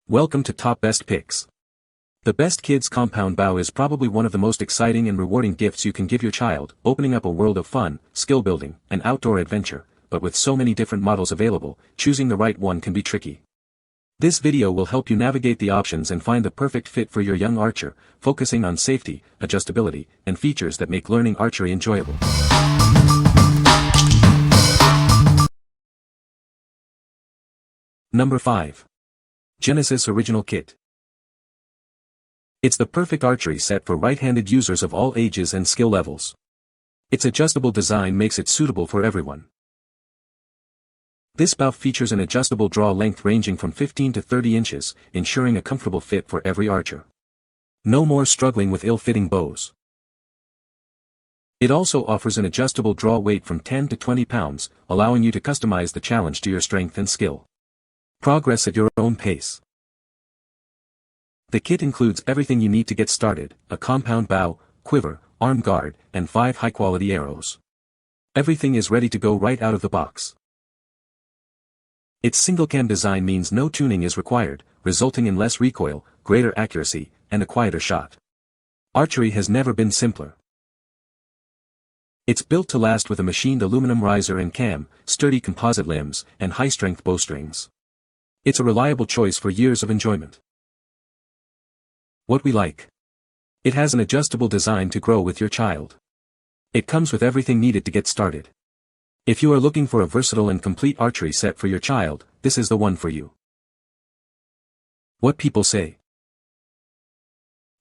Welcome to Top Best Picks. The Best Kids Compound Bow is probably one of the most exciting and rewarding gifts you can give your child, opening up a world of fun, skill building, and outdoor adventure, but with so many different models available, choosing the right one can be tricky. This video will help you navigate the options and find the perfect fit for your young archer, focusing on safety, adjustability, and features that make learning archery enjoyable. Number 5. Genesis Original Kit. It's the perfect archery set for right-handed users of all ages and skill levels. Its adjustable design makes it suitable for everyone. This bow features an adjustable draw length ranging from 15 to 30 inches, ensuring a comfortable fit for every archer. No more struggling with ill-fitting bows. It also offers an adjustable draw weight from 10 to 20 pounds, allowing you to customize the challenge to your strength and skill. Progress at your own pace. The kit includes everything you need to get started: a compound bow, quiver, arm guard, and 5 high-quality arrows. Everything is ready to go right out of the box. Its single-cam design means no tuning is required, resulting in less recoil, greater accuracy, and a quieter shot. Archery has never been simpler. It's built to last with a machined aluminum riser and cam, sturdy composite limbs, and high-strength bowstrings. It's a reliable choice for years of enjoyment. What we like. It has an adjustable design to grow with your child. It comes with everything needed to get started. If you are looking for a versatile and complete archery set for your child, this is the one for you. What people say.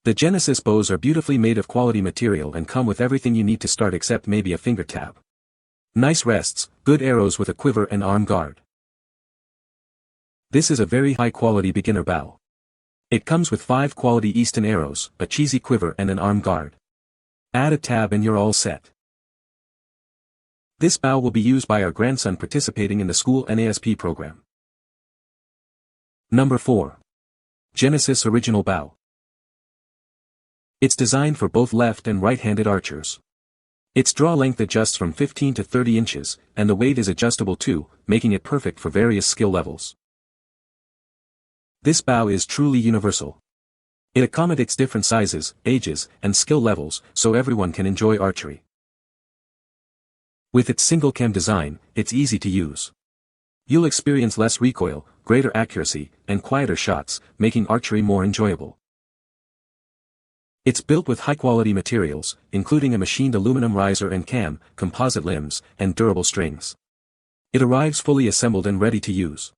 The Genesis bows are beautifully made of quality material and come with everything you need to start except maybe a finger tap. Nice rests, good arrows with a quiver and arm guard. This is a very high-quality beginner bow. It comes with 5 quality Easton arrows, a cheesy quiver and an arm guard. Add a tab and you're all set. This bow will be used by our grandson participating in the school NASP program. Number 4. Genesis Original Bow. It's designed for both left and right-handed archers. Its draw length adjusts from 15 to 30 inches, and the weight is adjustable too, making it perfect for various skill levels. This bow is truly universal. It accommodates different sizes, ages, and skill levels, so everyone can enjoy archery. With its single-cam design, it's easy to use. You'll experience less recoil, greater accuracy, and quieter shots, making archery more enjoyable. It's built with high-quality materials, including a machined aluminum riser and cam, composite limbs, and durable strings. It arrives fully assembled and ready to use.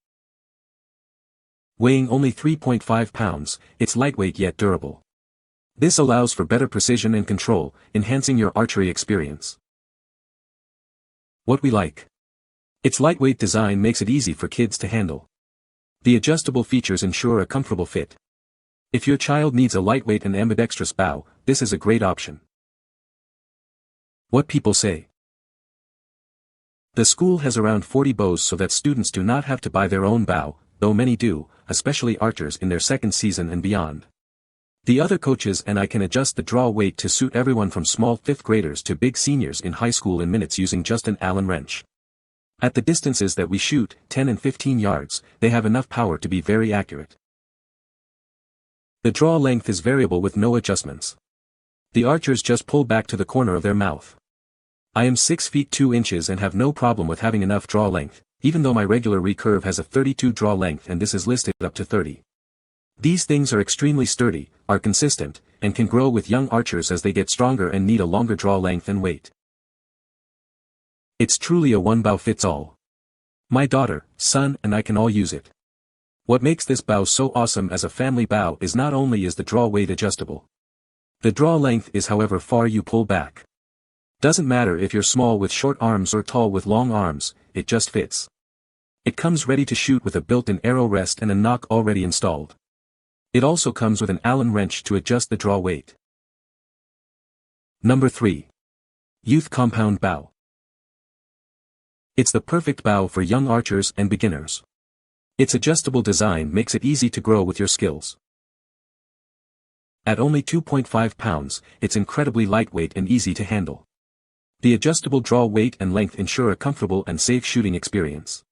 Weighing only 3.5 pounds, it's lightweight yet durable. This allows for better precision and control, enhancing your archery experience. What we like. Its lightweight design makes it easy for kids to handle. The adjustable features ensure a comfortable fit. If your child needs a lightweight and ambidextrous bow, this is a great option. What people say. The school has around 40 bows so that students do not have to buy their own bow, though many do, especially archers in their second season and beyond. The other coaches and I can adjust the draw weight to suit everyone from small 5th graders to big seniors in high school in minutes using just an Allen wrench. At the distances that we shoot, 10 and 15 yards, they have enough power to be very accurate. The draw length is variable with no adjustments. The archers just pull back to the corner of their mouth. I am 6 feet 2 inches and have no problem with having enough draw length, even though my regular Recurve has a 32 draw length and this is listed up to 30. These things are extremely sturdy, are consistent, and can grow with young archers as they get stronger and need a longer draw length and weight. It's truly a one-bow-fits-all. My daughter, son, and I can all use it. What makes this bow so awesome as a family bow is not only is the draw weight adjustable. The draw length is however far you pull back. Doesn't matter if you're small with short arms or tall with long arms, it just fits. It comes ready to shoot with a built-in arrow rest and a nock already installed. It also comes with an Allen wrench to adjust the draw weight. Number 3. Youth Compound Bow. It's the perfect bow for young archers and beginners. Its adjustable design makes it easy to grow with your skills. At only 2.5 pounds, it's incredibly lightweight and easy to handle. The adjustable draw weight and length ensure a comfortable and safe shooting experience.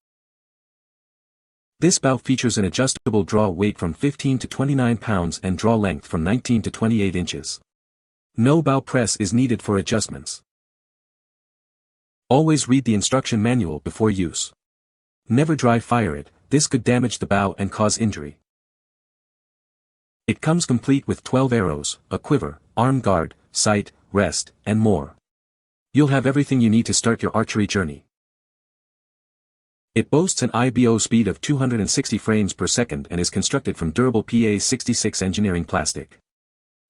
This bow features an adjustable draw weight from 15 to 29 pounds and draw length from 19 to 28 inches. No bow press is needed for adjustments. Always read the instruction manual before use. Never dry fire it, this could damage the bow and cause injury. It comes complete with 12 arrows, a quiver, arm guard, sight, rest, and more. You'll have everything you need to start your archery journey. It boasts an IBO speed of 260 frames per second and is constructed from durable PA66 engineering plastic.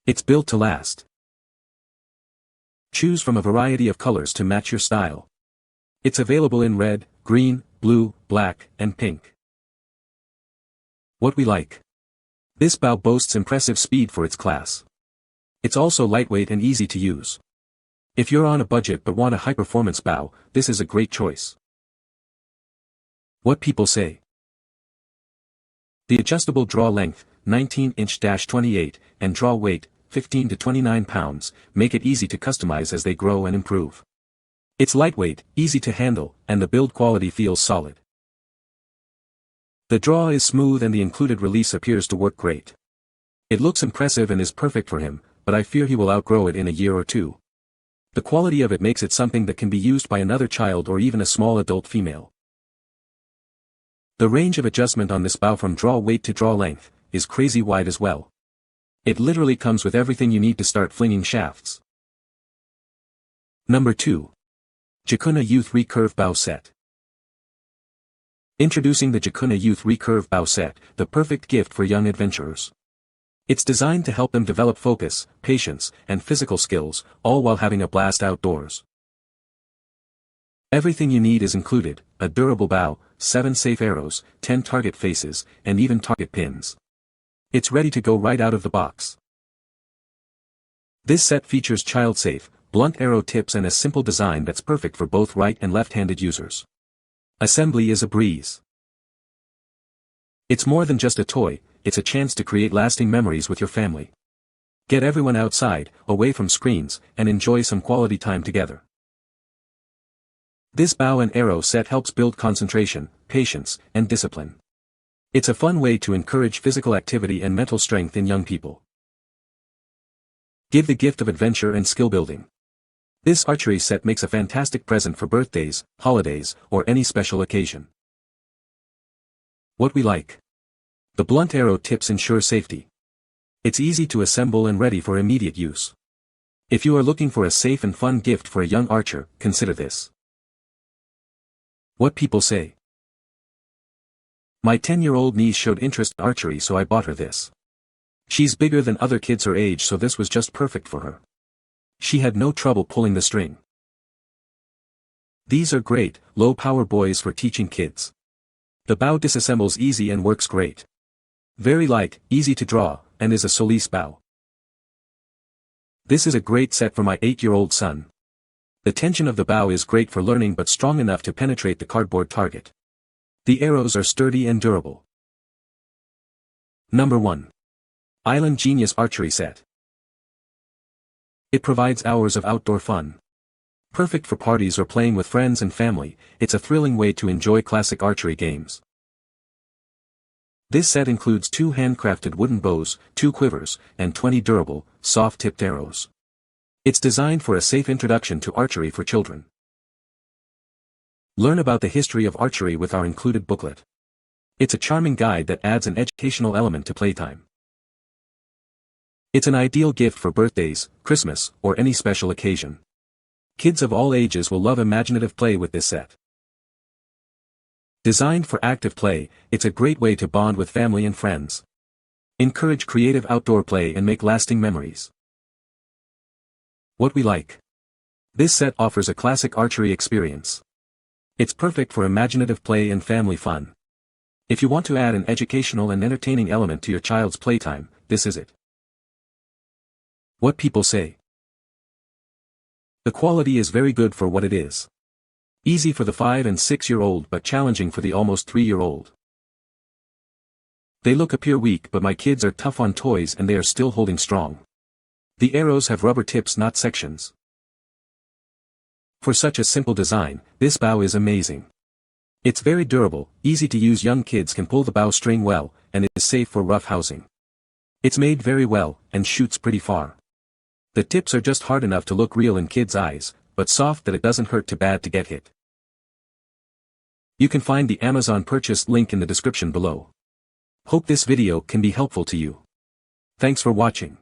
It's built to last. Choose from a variety of colors to match your style. It's available in red, green, blue, black, and pink. What we like. This bow boasts impressive speed for its class. It's also lightweight and easy to use. If you're on a budget but want a high-performance bow, this is a great choice. What people say. The adjustable draw length, 19-inch-28, and draw weight, 15 to 29 pounds, make it easy to customize as they grow and improve. It's lightweight, easy to handle, and the build quality feels solid. The draw is smooth and the included release appears to work great. It looks impressive and is perfect for him, but I fear he will outgrow it in a year or two. The quality of it makes it something that can be used by another child or even a small adult female. The range of adjustment on this bow from draw weight to draw length is crazy wide as well. It literally comes with everything you need to start flinging shafts. Number 2. JAKUNA Youth Recurve Bow Set. Introducing the JAKUNA Youth Recurve Bow Set, the perfect gift for young adventurers. It's designed to help them develop focus, patience, and physical skills, all while having a blast outdoors. Everything you need is included: a durable bow, 7 safe arrows, 10 target faces, and even target pins. It's ready to go right out of the box. This set features child-safe, blunt arrow tips and a simple design that's perfect for both right and left-handed users. Assembly is a breeze. It's more than just a toy, it's a chance to create lasting memories with your family. Get everyone outside, away from screens, and enjoy some quality time together. This bow and arrow set helps build concentration, patience, and discipline. It's a fun way to encourage physical activity and mental strength in young people. Give the gift of adventure and skill building. This archery set makes a fantastic present for birthdays, holidays, or any special occasion. What we like. The blunt arrow tips ensure safety. It's easy to assemble and ready for immediate use. If you are looking for a safe and fun gift for a young archer, consider this. What people say. My 10-year-old niece showed interest in archery, so I bought her this. She's bigger than other kids her age, so this was just perfect for her. She had no trouble pulling the string. These are great, low-power boys for teaching kids. The bow disassembles easy and works great. Very light, easy to draw, and is a Solis bow. This is a great set for my 8-year-old son. The tension of the bow is great for learning but strong enough to penetrate the cardboard target. The arrows are sturdy and durable. Number 1. Island Genius Archery Set. It provides hours of outdoor fun. Perfect for parties or playing with friends and family, it's a thrilling way to enjoy classic archery games. This set includes 2 handcrafted wooden bows, 2 quivers, and 20 durable, soft-tipped arrows. It's designed for a safe introduction to archery for children. Learn about the history of archery with our included booklet. It's a charming guide that adds an educational element to playtime. It's an ideal gift for birthdays, Christmas, or any special occasion. Kids of all ages will love imaginative play with this set. Designed for active play, it's a great way to bond with family and friends. Encourage creative outdoor play and make lasting memories. What we like. This set offers a classic archery experience. It's perfect for imaginative play and family fun. If you want to add an educational and entertaining element to your child's playtime, this is it. What people say. The quality is very good for what it is. Easy for the 5- and 6-year-old but challenging for the almost 3-year-old. They appear weak, but my kids are tough on toys and they are still holding strong. The arrows have rubber tips, not sections. For such a simple design, this bow is amazing. It's very durable, easy to use. Young kids can pull the bow string well, and it is safe for rough housing. It's made very well, and shoots pretty far. The tips are just hard enough to look real in kids' eyes, but soft that it doesn't hurt too bad to get hit. You can find the Amazon purchase link in the description below. Hope this video can be helpful to you. Thanks for watching.